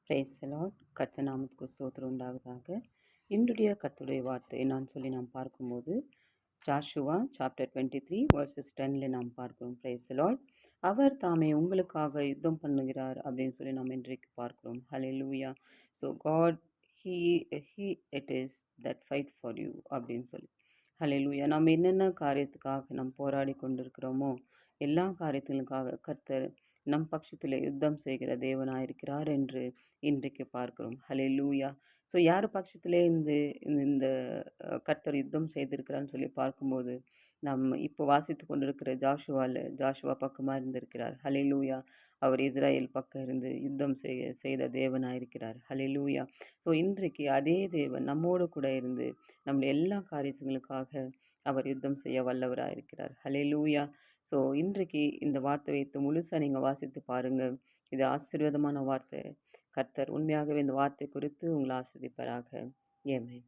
Praise the Lord. கர்த்தர் நாமத்துக்கு ஸ்தோத்திரம் உண்டாவதாக. இன்றைய கர்த்தருடைய வார்த்தை நான் சொல்லி நாம் பார்க்கும்போது ஜாஷுவா சாப்டர் 23 வர்சஸ் 10 நாம் பார்க்கிறோம். Praise the Lord. அவர் தாமே உங்களுக்காக யுத்தம் பண்ணுகிறார் அப்படின்னு சொல்லி நாம் இன்றைக்கு பார்க்கிறோம். Hallelujah. So God he he it is that fight for you அப்படின்னு சொல்லி ஹல்லேலூயா. நாம் என்னென்ன காரியத்துக்காக நாம் போராடி கொண்டிருக்கிறோமோ எல்லா காரியத்திற்காக கர்த்தர் நம் பட்சத்தில் யுத்தம் செய்கிற தேவனாயிருக்கிறார் என்று இன்றைக்கு பார்க்கிறோம். ஹல்லேலூயா. ஸோ யார் பட்சத்திலே இந்த கர்த்தர் யுத்தம் செய்திருக்கிறான்னு சொல்லி பார்க்கும்போது நாம் இப்போ வாசித்து கொண்டிருக்கிற ஜாஷுவா பக்கமாக இருந்திருக்கிறார். ஹல்லேலூயா. அவர் இஸ்ரேல் பக்கம் இருந்து யுத்தம் செய்த தேவனாயிருக்கிறார். ஹல்லேலூயா. ஸோ இன்றைக்கு அதே தேவன் நம்மோடு கூட இருந்து நம்முடைய எல்லா காரியங்களுக்காக அவர் யுத்தம் செய்ய வல்லவராயிருக்கிறார். ஹல்லேலூயா. ஸோ இன்றைக்கு இந்த வார்த்தை வைத்து முழுசாக நீங்கள் வாசித்து பாருங்கள். இது ஆசீர்வாதமான வார்த்தை. கர்த்தர் உண்மையாகவே இந்த வார்த்தை குறித்து உங்களை ஆசீர்வதிப்பாராக. ஆமென்.